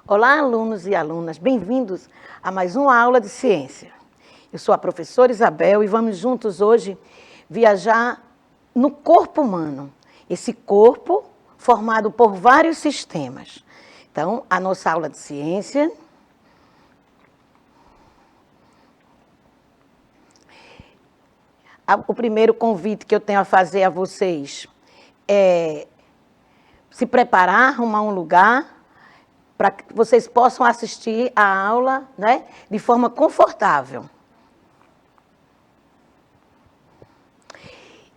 Olá, alunos e alunas, bem-vindos a mais uma aula de ciência. Eu sou a professora Isabel e vamos juntos hoje viajar no corpo humano. Esse corpo formado por vários sistemas. Então, a nossa aula de ciência... O primeiro convite que eu tenho a fazer a vocês é se preparar, arrumar um lugar para que vocês possam assistir a aula, né, de forma confortável.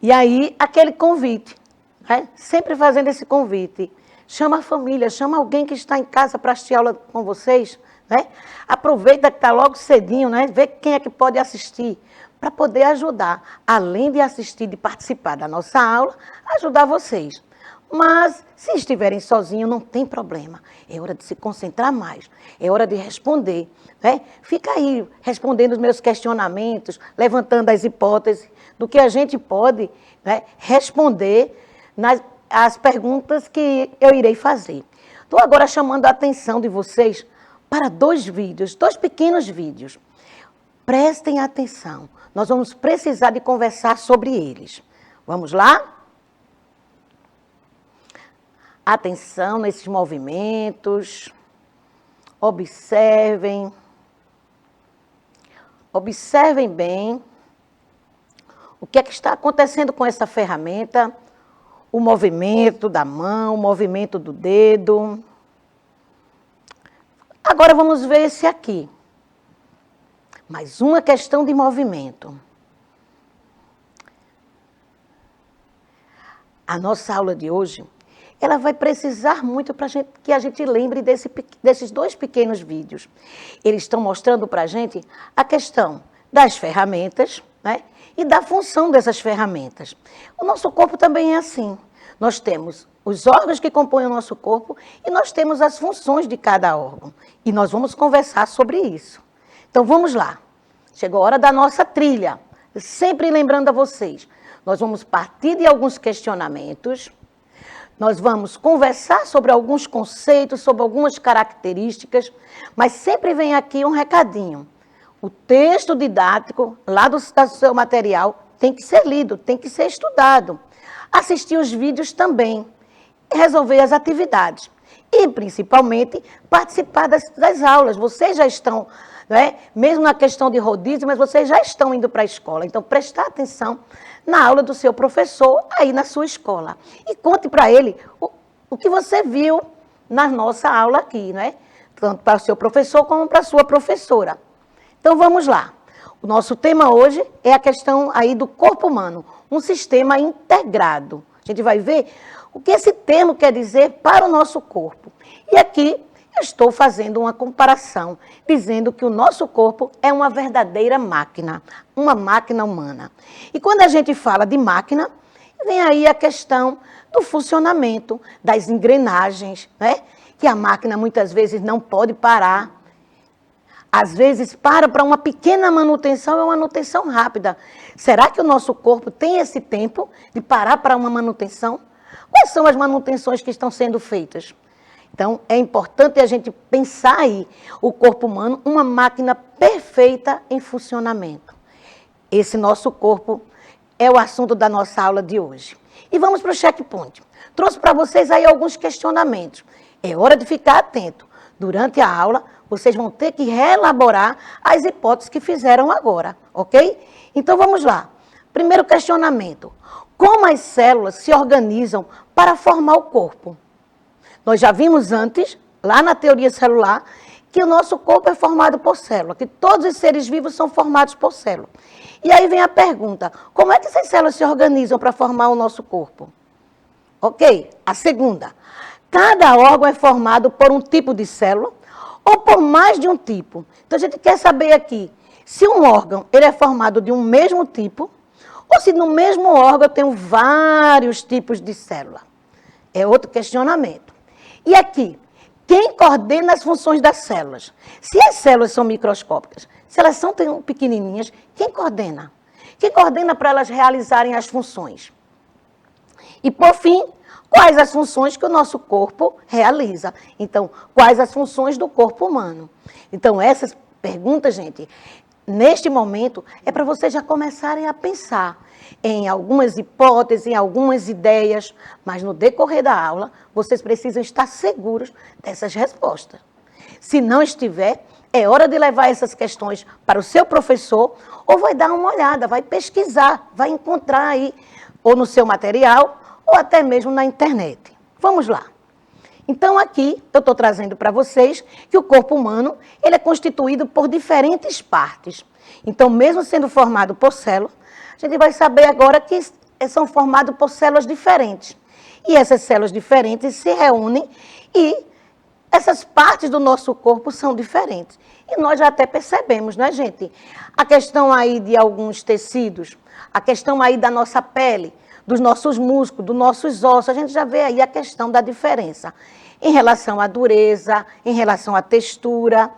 E aí, aquele convite, né, sempre fazendo esse convite. Chama a família, chama alguém que está em casa para assistir a aula com vocês. Né? Aproveita que está logo cedinho, né, vê quem é que pode assistir, para poder ajudar, além de assistir, de participar da nossa aula, ajudar vocês. Mas, se estiverem sozinhos, não tem problema. É hora de se concentrar mais, é hora de responder. Né? Fica aí respondendo os meus questionamentos, levantando as hipóteses do que a gente pode, né, responder as perguntas que eu irei fazer. Estou agora chamando a atenção de vocês para dois pequenos vídeos. Prestem atenção, nós vamos precisar de conversar sobre eles. Vamos lá? Atenção nesses movimentos, observem bem o que é que está acontecendo com essa ferramenta, o movimento da mão, o movimento do dedo. Agora vamos ver esse aqui. Mais uma questão de movimento. A nossa aula de hoje, ela vai precisar muito para que a gente lembre desses dois pequenos vídeos. Eles estão mostrando para a gente a questão das ferramentas, né, e da função dessas ferramentas. O nosso corpo também é assim. Nós temos os órgãos que compõem o nosso corpo e nós temos as funções de cada órgão. E nós vamos conversar sobre isso. Então vamos lá. Chegou a hora da nossa trilha. Sempre lembrando a vocês, nós vamos partir de alguns questionamentos, nós vamos conversar sobre alguns conceitos, sobre algumas características, mas sempre vem aqui um recadinho. O texto didático, lá do seu material, tem que ser lido, tem que ser estudado. Assistir os vídeos também, resolver as atividades e, principalmente, participar das aulas. Vocês já estão, né, mesmo na questão de rodízio, mas vocês já estão indo para a escola. Então, prestar atenção na aula do seu professor aí na sua escola. E conte para ele o que você viu na nossa aula aqui, né? Tanto para o seu professor como para a sua professora. Então, vamos lá. O nosso tema hoje é a questão aí do corpo humano, um sistema integrado. A gente vai ver o que esse termo quer dizer para o nosso corpo. E aqui eu estou fazendo uma comparação, dizendo que o nosso corpo é uma verdadeira máquina, uma máquina humana. E quando a gente fala de máquina, vem aí a questão do funcionamento, das engrenagens, né? Que a máquina muitas vezes não pode parar. Às vezes para uma pequena manutenção, é uma manutenção rápida. Será que o nosso corpo tem esse tempo de parar para uma manutenção? Quais são as manutenções que estão sendo feitas? Então, é importante a gente pensar aí, o corpo humano, uma máquina perfeita em funcionamento. Esse nosso corpo é o assunto da nossa aula de hoje. E vamos para o checkpoint. Trouxe para vocês aí alguns questionamentos. É hora de ficar atento. Durante a aula, vocês vão ter que reelaborar as hipóteses que fizeram agora, ok? Então, vamos lá. Primeiro questionamento. Como as células se organizam para formar o corpo? Nós já vimos antes, lá na teoria celular, que o nosso corpo é formado por célula, que todos os seres vivos são formados por célula. E aí vem a pergunta, como é que essas células se organizam para formar o nosso corpo? Ok? A segunda, cada órgão é formado por um tipo de célula ou por mais de um tipo. Então a gente quer saber aqui, se um órgão ele é formado de um mesmo tipo, ou se no mesmo órgão eu tenho vários tipos de célula. É outro questionamento. E aqui, quem coordena as funções das células? Se as células são microscópicas, se elas são tão pequenininhas, quem coordena? Quem coordena para elas realizarem as funções? E, por fim, quais as funções que o nosso corpo realiza? Então, quais as funções do corpo humano? Então, essas perguntas, gente, neste momento, é para vocês já começarem a pensar em algumas hipóteses, em algumas ideias, mas no decorrer da aula, vocês precisam estar seguros dessas respostas. Se não estiver, é hora de levar essas questões para o seu professor, ou vai dar uma olhada, vai pesquisar, vai encontrar aí, ou no seu material, ou até mesmo na internet. Vamos lá. Então, aqui, eu estou trazendo para vocês que o corpo humano, ele é constituído por diferentes partes. Então, mesmo sendo formado por células, a gente vai saber agora que são formados por células diferentes. E essas células diferentes se reúnem e essas partes do nosso corpo são diferentes. E nós já até percebemos, né, gente? A questão aí de alguns tecidos, a questão aí da nossa pele, dos nossos músculos, dos nossos ossos, a gente já vê aí a questão da diferença em relação à dureza, em relação à textura.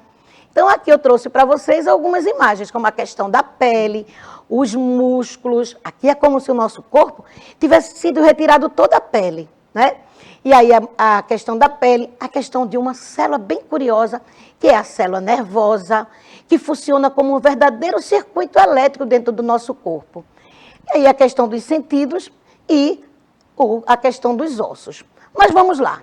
Então, aqui eu trouxe para vocês algumas imagens, como a questão da pele, os músculos. Aqui é como se o nosso corpo tivesse sido retirado toda a pele, né? E aí a questão da pele, a questão de uma célula bem curiosa, que é a célula nervosa, que funciona como um verdadeiro circuito elétrico dentro do nosso corpo. E aí a questão dos sentidos e a questão dos ossos. Mas vamos lá.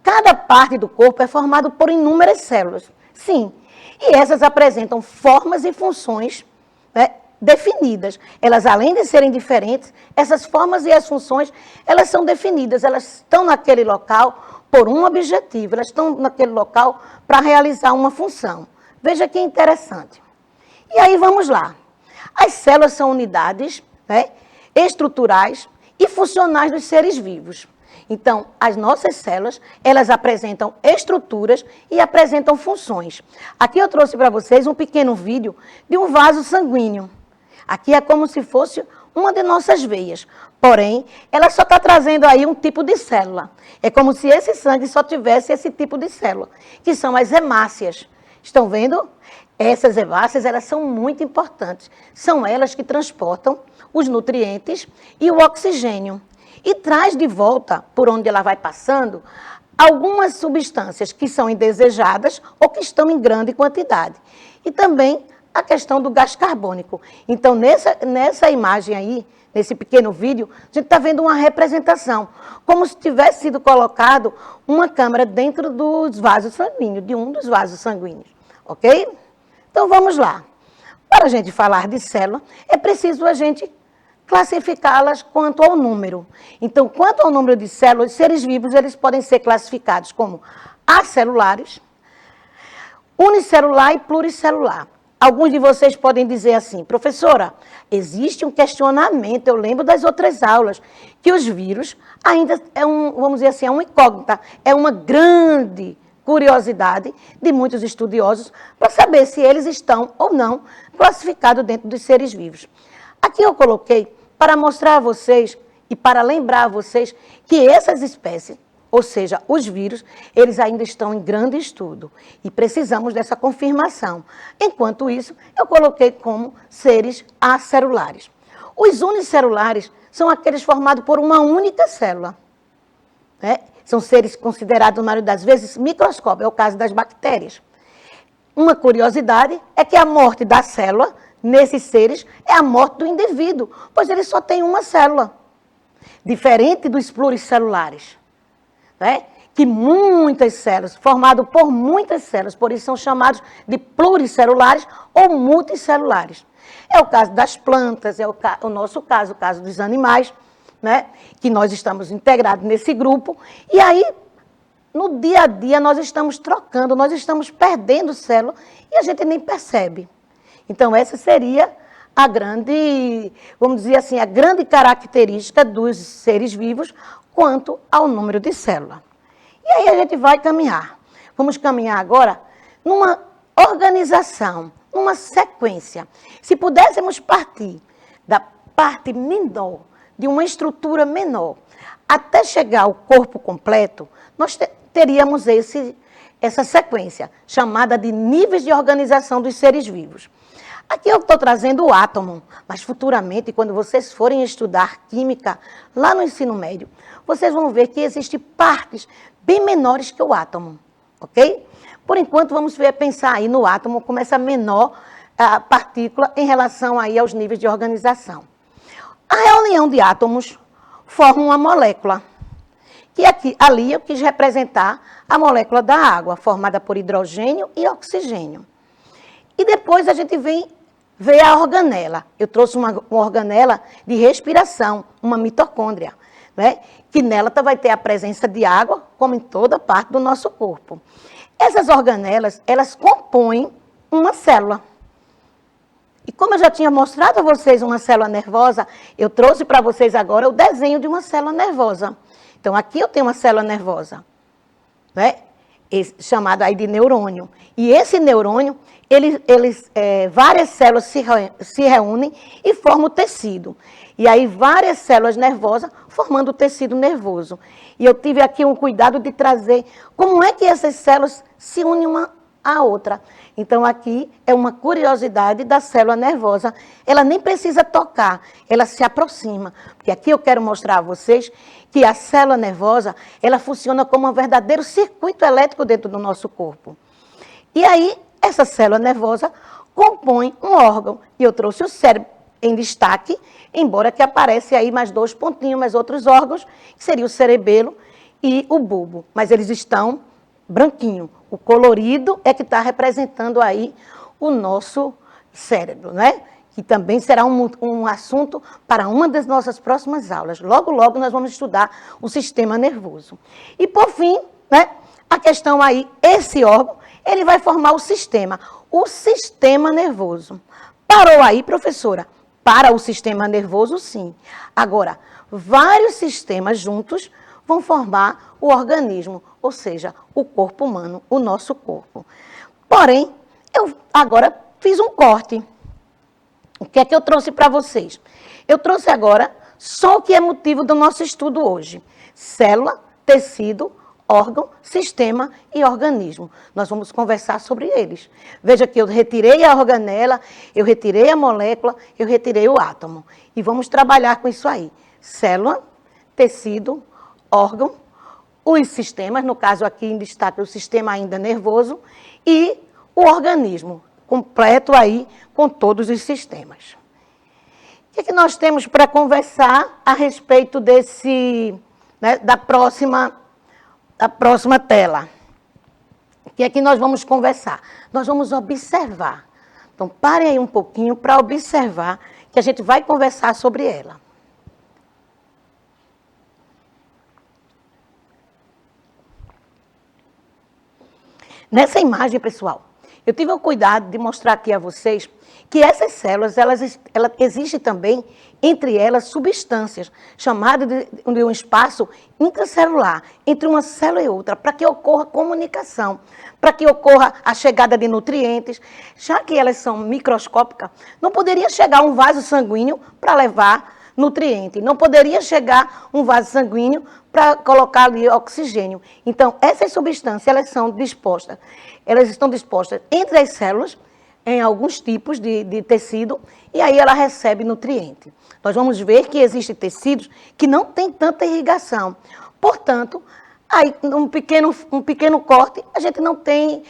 Cada parte do corpo é formado por inúmeras células. Sim, e essas apresentam formas e funções, né, definidas. Elas, além de serem diferentes, essas formas e as funções, elas são definidas. Elas estão naquele local por um objetivo. Elas estão naquele local para realizar uma função. Veja que interessante. E aí vamos lá. As células são unidades, né, estruturais e funcionais dos seres vivos. Então, as nossas células, elas apresentam estruturas e apresentam funções. Aqui eu trouxe para vocês um pequeno vídeo de um vaso sanguíneo. Aqui é como se fosse uma de nossas veias. Porém, ela só está trazendo aí um tipo de célula. É como se esse sangue só tivesse esse tipo de célula, que são as hemácias. Estão vendo? Essas hemácias, elas são muito importantes. São elas que transportam os nutrientes e o oxigênio. E traz de volta, por onde ela vai passando, algumas substâncias que são indesejadas ou que estão em grande quantidade. E também a questão do gás carbônico. Então, nessa imagem aí, nesse pequeno vídeo, a gente está vendo uma representação, como se tivesse sido colocado uma câmara dentro dos vasos sanguíneos, de um dos vasos sanguíneos. Ok? Então, vamos lá. Para a gente falar de célula, é preciso a gente classificá-las quanto ao número. Então, quanto ao número de células, seres vivos, eles podem ser classificados como acelulares, unicelular e pluricelular. Alguns de vocês podem dizer assim, professora, existe um questionamento, eu lembro das outras aulas, que os vírus ainda vamos dizer assim, é uma incógnita, é uma grande curiosidade de muitos estudiosos para saber se eles estão ou não classificados dentro dos seres vivos. Aqui eu coloquei para mostrar a vocês e para lembrar a vocês que essas espécies, ou seja, os vírus, eles ainda estão em grande estudo e precisamos dessa confirmação. Enquanto isso, eu coloquei como seres acelulares. Os unicelulares são aqueles formados por uma única célula, né? São seres considerados, na maioria das vezes, microscópicos, é o caso das bactérias. Uma curiosidade é que a morte da célula nesses seres é a morte do indivíduo, pois ele só tem uma célula. Diferente dos pluricelulares, né? Que muitas células, formado por muitas células, por isso são chamados de pluricelulares ou multicelulares. É o caso das plantas, é o nosso caso, o caso dos animais, né? Que nós estamos integrados nesse grupo. E aí, no dia a dia, nós estamos trocando, nós estamos perdendo célula e a gente nem percebe. Então, essa seria a grande, vamos dizer assim, a grande característica dos seres vivos quanto ao número de células. E aí a gente vai caminhar. Vamos caminhar agora numa organização, numa sequência. Se pudéssemos partir da parte menor, de uma estrutura menor, até chegar ao corpo completo, nós teríamos essa sequência, chamada de níveis de organização dos seres vivos. Aqui eu estou trazendo o átomo, mas futuramente, quando vocês forem estudar química lá no ensino médio, vocês vão ver que existem partes bem menores que o átomo, ok? Por enquanto, vamos pensar aí no átomo como essa menor partícula em relação aí aos níveis de organização. A reunião de átomos forma uma molécula, que ali eu quis representar a molécula da água, formada por hidrogênio e oxigênio. E depois a gente vem ver a organela. Eu trouxe uma organela de respiração, uma mitocôndria, né? Que nela vai ter a presença de água, como em toda parte do nosso corpo. Essas organelas, elas compõem uma célula. E como eu já tinha mostrado a vocês uma célula nervosa, eu trouxe para vocês agora o desenho de uma célula nervosa. Então, aqui eu tenho uma célula nervosa, né? Chamada aí de neurônio. E esse neurônio, várias células se reúnem e formam o tecido. E aí várias células nervosas formando o tecido nervoso. E eu tive aqui um cuidado de trazer como é que essas células se unem uma à outra. Então aqui é uma curiosidade da célula nervosa. Ela nem precisa tocar, ela se aproxima. Porque aqui eu quero mostrar a vocês que a célula nervosa, ela funciona como um verdadeiro circuito elétrico dentro do nosso corpo. E aí, essa célula nervosa compõe um órgão. E eu trouxe o cérebro em destaque, embora que aparece aí mais 2 pontinhos, mais outros órgãos, que seria o cerebelo e o bulbo. Mas eles estão branquinho. O colorido é que está representando aí o nosso cérebro, né? Que também será um assunto para uma das nossas próximas aulas. Logo, logo nós vamos estudar o sistema nervoso. E por fim, né, a questão aí, esse órgão, ele vai formar o sistema nervoso. Parou aí, professora? Para o sistema nervoso, sim. Agora, vários sistemas juntos vão formar o organismo, ou seja, o corpo humano, o nosso corpo. Porém, eu agora fiz um corte. O que é que eu trouxe para vocês? Eu trouxe agora só o que é motivo do nosso estudo hoje. Célula, tecido, órgão, sistema e organismo. Nós vamos conversar sobre eles. Veja que eu retirei a organela, eu retirei a molécula, eu retirei o átomo. E vamos trabalhar com isso aí. Célula, tecido, órgão, os sistemas, no caso aqui em destaque o sistema ainda nervoso, e o organismo, completo aí com todos os sistemas. O que é que nós temos para conversar a respeito desse, né, da próxima tela? O que é que nós vamos conversar? Nós vamos observar. Então, parem aí um pouquinho para observar que a gente vai conversar sobre ela. Nessa imagem, pessoal, eu tive o cuidado de mostrar aqui a vocês que essas células, existe também entre elas substâncias, chamadas de um espaço intracelular, entre uma célula e outra, para que ocorra comunicação, para que ocorra a chegada de nutrientes. Já que elas são microscópicas, não poderia chegar um vaso sanguíneo para levar nutriente, não poderia chegar um vaso sanguíneo para colocar ali oxigênio. Então, essas substâncias, elas estão dispostas entre as células, em alguns tipos de tecido, e aí ela recebe nutriente. Nós vamos ver que existem tecidos que não têm tanta irrigação. Portanto, aí, um pequeno corte, a gente não tem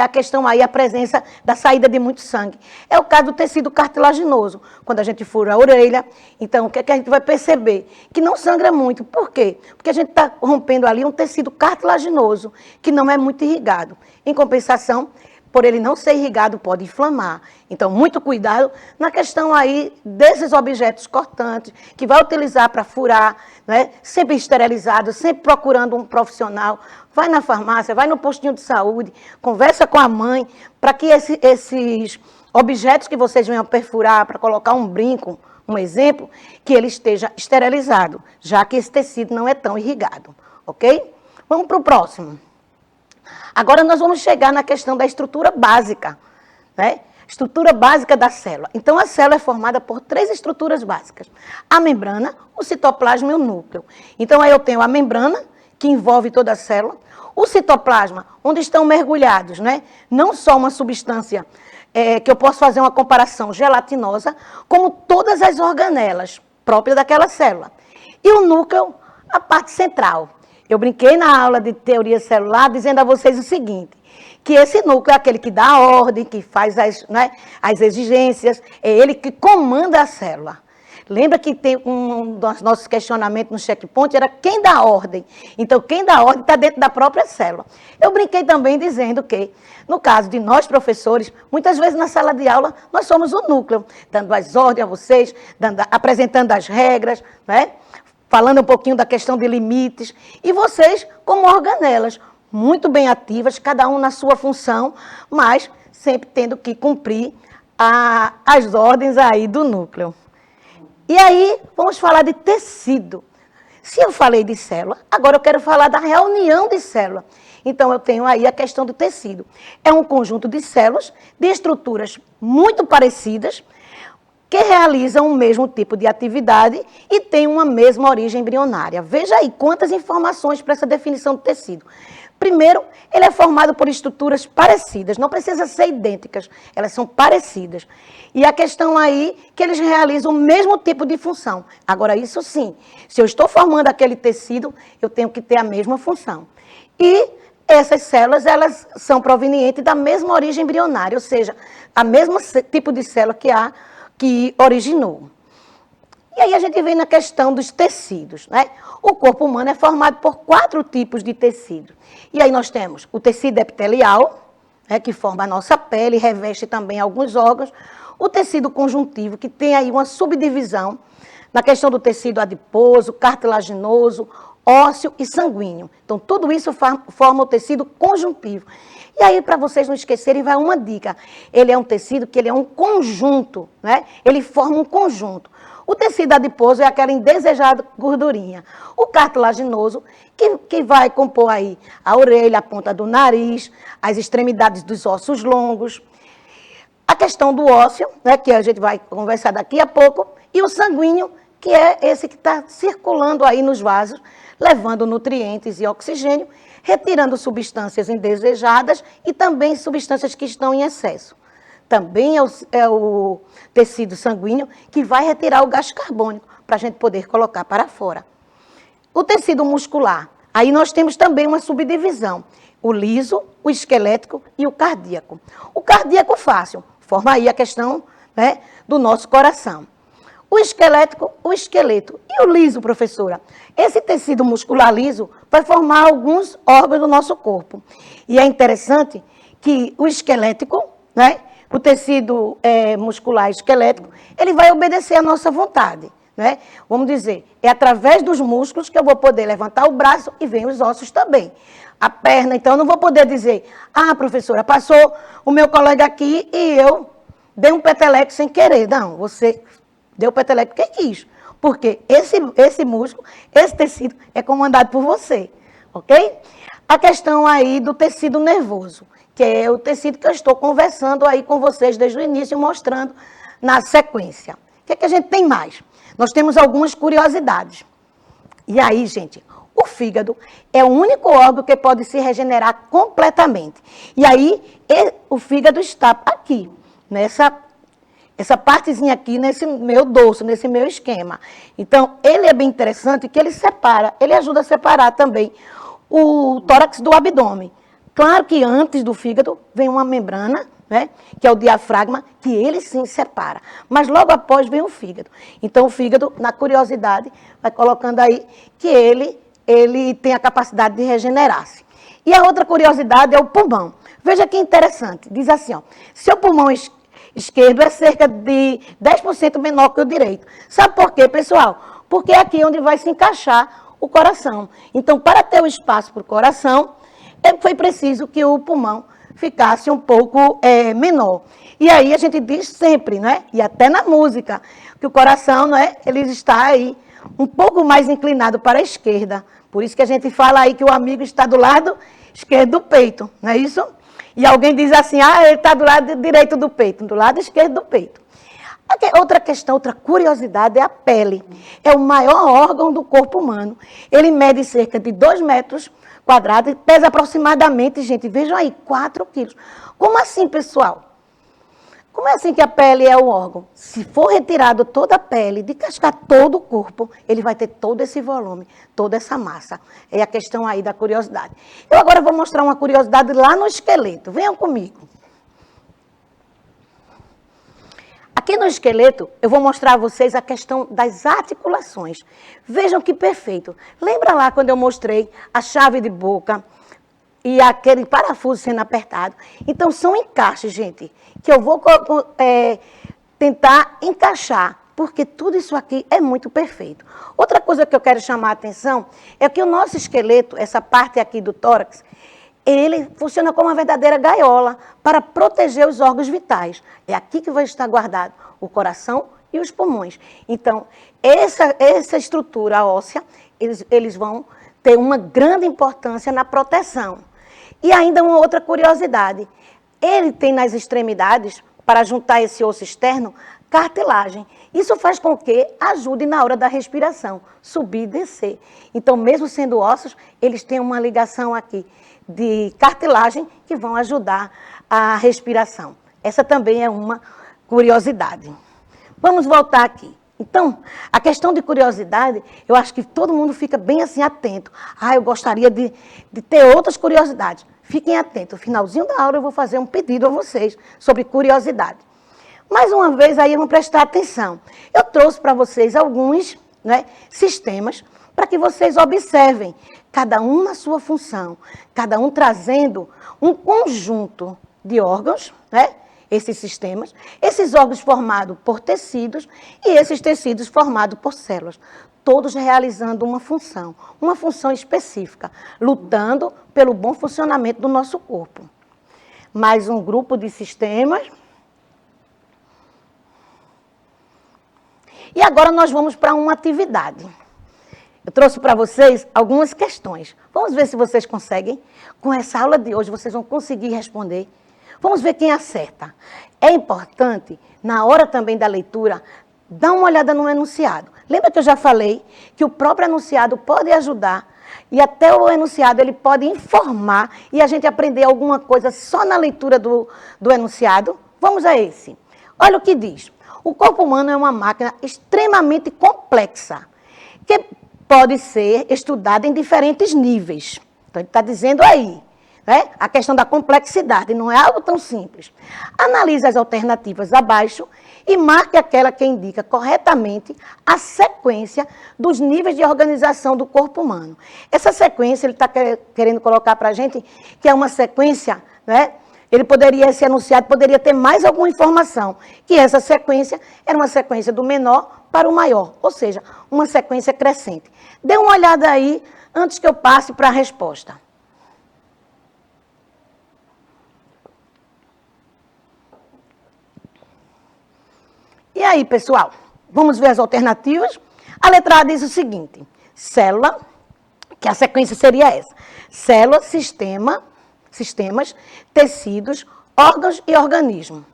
a questão aí, a presença da saída de muito sangue. É o caso do tecido cartilaginoso. Quando a gente fura a orelha, então o que é que a gente vai perceber? Que não sangra muito. Por quê? Porque a gente está rompendo ali um tecido cartilaginoso, que não é muito irrigado. Em compensação, por ele não ser irrigado, pode inflamar. Então, muito cuidado na questão aí desses objetos cortantes, que vai utilizar para furar, né? Sempre esterilizado, sempre procurando um profissional. Vai na farmácia, vai no postinho de saúde, conversa com a mãe, para que esses objetos que vocês venham perfurar, para colocar um brinco, um exemplo, que ele esteja esterilizado, já que esse tecido não é tão irrigado, ok? Vamos para o próximo. Agora nós vamos chegar na questão da estrutura básica, né? Estrutura básica da célula. Então, a célula é formada por 3 estruturas básicas. A membrana, o citoplasma e o núcleo. Então, aí eu tenho a membrana, que envolve toda a célula. O citoplasma, onde estão mergulhados, né? Não só uma substância que eu posso fazer uma comparação gelatinosa, como todas as organelas próprias daquela célula. E o núcleo, a parte central. Eu brinquei na aula de teoria celular dizendo a vocês o seguinte, que esse núcleo é aquele que dá a ordem, que faz as exigências, é ele que comanda a célula. Lembra que tem um dos nossos questionamentos no checkpoint, era quem dá a ordem. Então, quem dá a ordem está dentro da própria célula. Eu brinquei também dizendo que, no caso de nós professores, muitas vezes na sala de aula, nós somos o núcleo, dando as ordens a vocês, apresentando as regras, né? Falando um pouquinho da questão de limites, e vocês como organelas, muito bem ativas, cada um na sua função, mas sempre tendo que cumprir as ordens aí do núcleo. E aí, vamos falar de tecido. Se eu falei de célula, agora eu quero falar da reunião de célula. Então, eu tenho aí a questão do tecido. É um conjunto de células, de estruturas muito parecidas, que realizam o mesmo tipo de atividade e têm uma mesma origem embrionária. Veja aí quantas informações para essa definição do tecido. Primeiro, ele é formado por estruturas parecidas, não precisa ser idênticas, elas são parecidas. E a questão aí que eles realizam o mesmo tipo de função. Agora, isso sim, se eu estou formando aquele tecido, eu tenho que ter a mesma função. E essas células, elas são provenientes da mesma origem embrionária, ou seja, a mesma tipo de célula que originou. E aí a gente vem na questão dos tecidos, né? O corpo humano é formado por 4 tipos de tecido. E aí nós temos o tecido epitelial, né, que forma a nossa pele, reveste também alguns órgãos. O tecido conjuntivo, que tem aí uma subdivisão na questão do tecido adiposo, cartilaginoso, ósseo e sanguíneo. Então, tudo isso forma o tecido conjuntivo. E aí, para vocês não esquecerem, vai uma dica. Ele é um tecido que ele é um conjunto, né? Ele forma um conjunto. O tecido adiposo é aquela indesejada gordurinha. O cartilaginoso, que vai compor aí a orelha, a ponta do nariz, as extremidades dos ossos longos. A questão do ósseo, né, que a gente vai conversar daqui a pouco. E o sanguíneo, que é esse que está circulando aí nos vasos, levando nutrientes e oxigênio, retirando substâncias indesejadas e também substâncias que estão em excesso. Também é o tecido sanguíneo que vai retirar o gás carbônico para a gente poder colocar para fora. O tecido muscular, aí nós temos também uma subdivisão, o liso, o esquelético e o cardíaco. O cardíaco fácil, forma aí a questão, né, do nosso coração. O esquelético, o esqueleto. E o liso, professora? Esse tecido muscular liso vai formar alguns órgãos do nosso corpo. E é interessante que o esquelético, né, o tecido muscular esquelético, ele vai obedecer à nossa vontade, né? Vamos dizer, é através dos músculos que eu vou poder levantar o braço e vem os ossos também. A perna, então, eu não vou poder dizer, professora, passou o meu colega aqui e eu dei um peteleco sem querer. Não, você deu peteleco porque quis. Porque esse músculo, esse tecido é comandado por você, ok? A questão aí do tecido nervoso, que é o tecido que eu estou conversando aí com vocês desde o início, mostrando na sequência. O que é que a gente tem mais? Nós temos algumas curiosidades. E aí, gente, o fígado é o único órgão que pode se regenerar completamente. E aí, o fígado está aqui, essa partezinha aqui, nesse meu dorso, nesse meu esquema. Então, ele é bem interessante que ele separa, ele ajuda a separar também o tórax do abdômen. Claro que antes do fígado vem uma membrana, né, que é o diafragma, que ele sim separa. Mas logo após vem o fígado. Então, o fígado, na curiosidade, vai colocando aí que ele tem a capacidade de regenerar-se. E a outra curiosidade é o pulmão. Veja que interessante. Diz assim, ó, seu pulmão esquerdo é cerca de 10% menor que o direito. Sabe por quê, pessoal? Porque é aqui onde vai se encaixar o coração. Então, para ter o espaço para o coração, foi preciso que o pulmão ficasse um pouco menor. E aí a gente diz sempre, né? E até na música, que o coração, né, ele está aí um pouco mais inclinado para a esquerda. Por isso que a gente fala aí que o amigo está do lado esquerdo do peito, não é isso? E alguém diz assim, ele está do lado direito do peito, do lado esquerdo do peito. Outra questão, outra curiosidade é a pele. É o maior órgão do corpo humano. Ele mede cerca de 2 metros quadrados e pesa aproximadamente, gente, vejam aí, 4 quilos. Como assim, pessoal? Como é assim que a pele é o órgão? Se for retirado toda a pele, descascar todo o corpo, ele vai ter todo esse volume, toda essa massa. É a questão aí da curiosidade. Eu agora vou mostrar uma curiosidade lá no esqueleto. Venham comigo. Aqui no esqueleto, eu vou mostrar a vocês a questão das articulações. Vejam que perfeito. Lembra lá quando eu mostrei a chave de boca e aquele parafuso sendo apertado? Então, são encaixes, gente, que eu vou tentar encaixar, porque tudo isso aqui é muito perfeito. Outra coisa que eu quero chamar a atenção é que o nosso esqueleto, essa parte aqui do tórax, ele funciona como uma verdadeira gaiola para proteger os órgãos vitais. É aqui que vai estar guardado o coração e os pulmões. Então, essa estrutura óssea, eles vão ter uma grande importância na proteção. E ainda uma outra curiosidade, ele tem nas extremidades, para juntar esse osso externo, cartilagem. Isso faz com que ajude na hora da respiração, subir e descer. Então, mesmo sendo ossos, eles têm uma ligação aqui de cartilagem que vão ajudar a respiração. Essa também é uma curiosidade. Vamos voltar aqui. Então, a questão de curiosidade, eu acho que todo mundo fica bem assim atento. Eu gostaria de ter outras curiosidades. Fiquem atentos. No finalzinho da aula eu vou fazer um pedido a vocês sobre curiosidade. Mais uma vez aí vão prestar atenção. Eu trouxe para vocês alguns sistemas para que vocês observem, cada um na sua função, cada um trazendo um conjunto de órgãos, esses sistemas, esses órgãos formados por tecidos e esses tecidos formados por células, todos realizando uma função específica, lutando pelo bom funcionamento do nosso corpo. Mais um grupo de sistemas. E agora nós vamos para uma atividade. Eu trouxe para vocês algumas questões. Vamos ver se vocês conseguem. Com essa aula de hoje, vocês vão conseguir responder. Vamos ver quem acerta. É importante, na hora também da leitura, dar uma olhada no enunciado. Lembra que eu já falei que o próprio enunciado pode ajudar e até o enunciado ele pode informar e a gente aprender alguma coisa só na leitura do enunciado? Vamos a esse. Olha o que diz. O corpo humano é uma máquina extremamente complexa, que pode ser estudada em diferentes níveis. Então, ele está dizendo aí, a questão da complexidade, não é algo tão simples. Analise as alternativas abaixo e marque aquela que indica corretamente a sequência dos níveis de organização do corpo humano. Essa sequência, ele está querendo colocar para a gente que é uma sequência, ele poderia, esse enunciado poderia ter mais alguma informação, que essa sequência era uma sequência do menor para o maior, ou seja, uma sequência crescente. Dê uma olhada aí, antes que eu passe para a resposta. E aí, pessoal, vamos ver as alternativas? A letra A diz o seguinte, célula, que a sequência seria essa, célula, sistemas, tecidos, órgãos e organismo.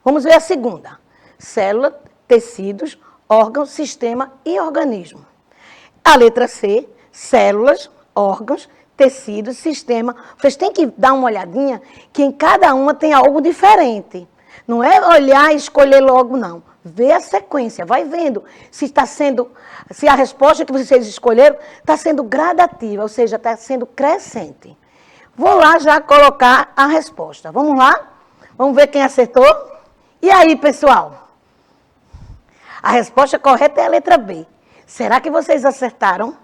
Vamos ver a segunda, célula, tecidos, órgãos, sistema e organismo. A letra C, células, órgãos, tecidos, sistema. Vocês têm que dar uma olhadinha que em cada uma tem algo diferente. Não é olhar e escolher logo, não. Vê a sequência, vai vendo se a resposta que vocês escolheram está sendo gradativa, ou seja, está sendo crescente. Vou lá já colocar a resposta. Vamos lá? Vamos ver quem acertou? E aí, pessoal? A resposta correta é a letra B. Será que vocês acertaram?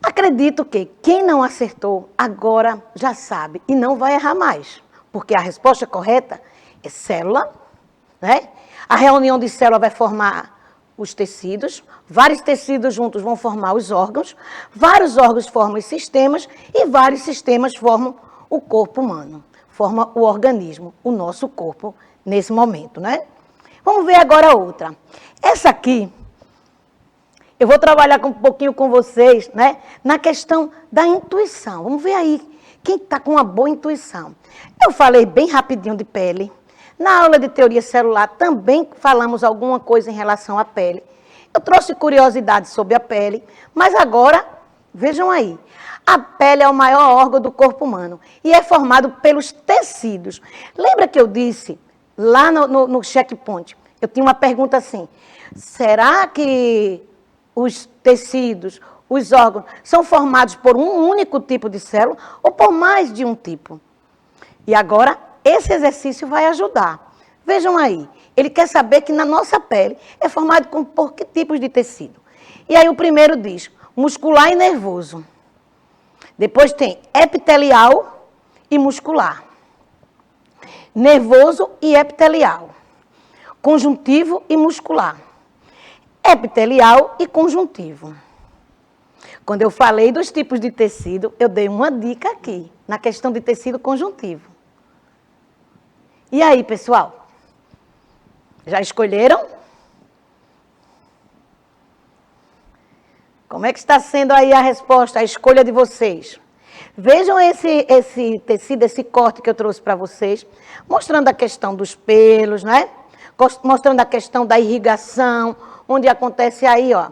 Acredito que quem não acertou agora já sabe e não vai errar mais. Porque a resposta correta é célula, A reunião de célula vai formar os tecidos, vários tecidos juntos vão formar os órgãos, vários órgãos formam os sistemas e vários sistemas formam o corpo humano, forma o organismo, o nosso corpo nesse momento, Vamos ver agora outra. Essa aqui, eu vou trabalhar um pouquinho com vocês, na questão da intuição. Vamos ver aí quem está com uma boa intuição. Eu falei bem rapidinho de pele. Na aula de teoria celular também falamos alguma coisa em relação à pele. Eu trouxe curiosidade sobre a pele, mas agora Vejam aí. A pele é o maior órgão do corpo humano e é formado pelos tecidos. Lembra que eu disse lá no checkpoint? Eu tinha uma pergunta assim: será que os tecidos, os órgãos, são formados por um único tipo de célula ou por mais de um tipo? E agora, esse exercício vai ajudar. Vejam aí, ele quer saber que na nossa pele é formado por que tipos de tecido. E aí o primeiro diz, muscular e nervoso. Depois tem epitelial e muscular. Nervoso e epitelial. Conjuntivo e muscular. Epitelial e conjuntivo. Quando eu falei dos tipos de tecido, eu dei uma dica aqui, na questão de tecido conjuntivo. E aí, pessoal? Já escolheram? Como é que está sendo aí a resposta, a escolha de vocês? Vejam esse tecido, esse corte que eu trouxe para vocês, mostrando a questão dos pelos, né? Mostrando a questão da irrigação, onde acontece aí, ó,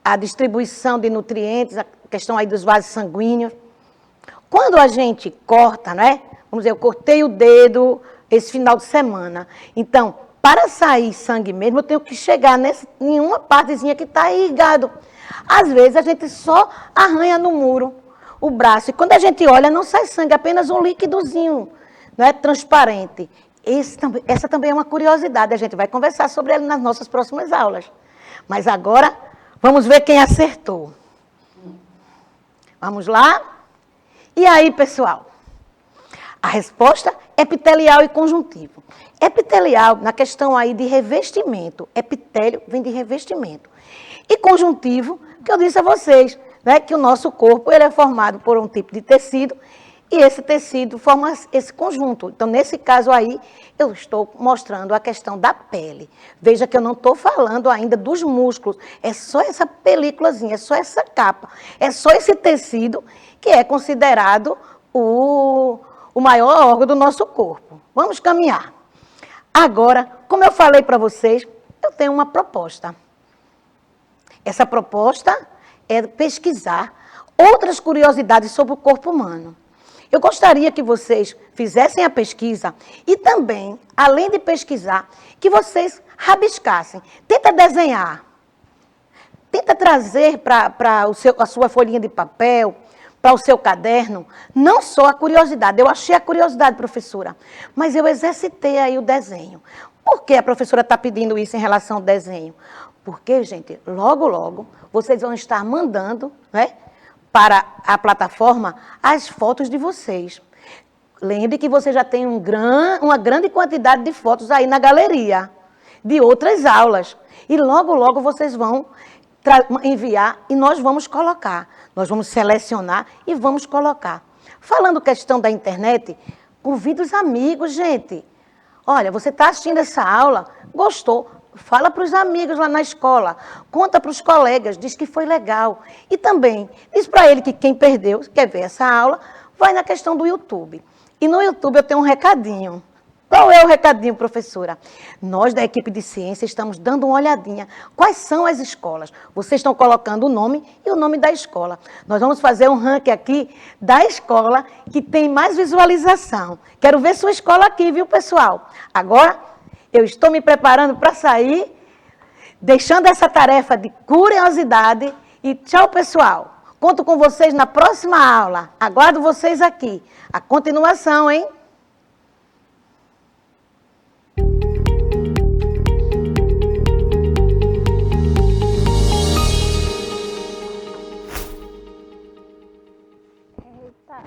a distribuição de nutrientes, a questão aí dos vasos sanguíneos. Quando a gente corta, né? Vamos dizer, eu cortei o dedo esse final de semana. Então, para sair sangue mesmo, eu tenho que chegar em uma partezinha que está irrigado. Às vezes, a gente só arranha no muro o braço. E quando a gente olha, não sai sangue, apenas um líquidozinho, né, transparente. Essa também é uma curiosidade. A gente vai conversar sobre ele nas nossas próximas aulas. Mas agora, vamos ver quem acertou. Vamos lá? E aí, pessoal? A resposta é epitelial e conjuntivo. Epitelial, na questão aí de revestimento. Epitélio vem de revestimento. E conjuntivo, que eu disse a vocês, né, que o nosso corpo ele é formado por um tipo de tecido e esse tecido forma esse conjunto. Então, nesse caso aí, eu estou mostrando a questão da pele. Veja que eu não estou falando ainda dos músculos. É só essa películazinha, é só essa capa. É só esse tecido que é considerado o maior órgão do nosso corpo. Vamos caminhar. Agora, como eu falei para vocês, eu tenho uma proposta. Essa proposta é pesquisar outras curiosidades sobre o corpo humano. Eu gostaria que vocês fizessem a pesquisa e também, além de pesquisar, que vocês rabiscassem. Tenta desenhar. Tenta trazer para a sua folhinha de papel, para o seu caderno, não só a curiosidade. Eu achei a curiosidade, professora, mas eu exercitei aí o desenho. Por que a professora está pedindo isso em relação ao desenho? Porque, gente, logo, logo, vocês vão estar mandando, né, para a plataforma as fotos de vocês. Lembre que você já tem uma grande quantidade de fotos aí na galeria, de outras aulas. E logo, logo vocês vão enviar e nós vamos colocar. Nós vamos selecionar e vamos colocar. Falando questão da internet, convida os amigos, gente. Olha, você está assistindo essa aula, gostou? Fala para os amigos lá na escola, conta para os colegas, diz que foi legal. E também diz para ele que quem perdeu, quer ver essa aula, vai na questão do YouTube. E no YouTube eu tenho um recadinho. Qual é o recadinho, professora? Nós da equipe de ciência estamos dando uma olhadinha. Quais são as escolas? Vocês estão colocando o nome e o nome da escola. Nós vamos fazer um ranking aqui da escola que tem mais visualização. Quero ver sua escola aqui, viu, pessoal? Agora, eu estou me preparando para sair, deixando essa tarefa de curiosidade. E tchau, pessoal. Conto com vocês na próxima aula. Aguardo vocês aqui. A continuação, hein? Eita,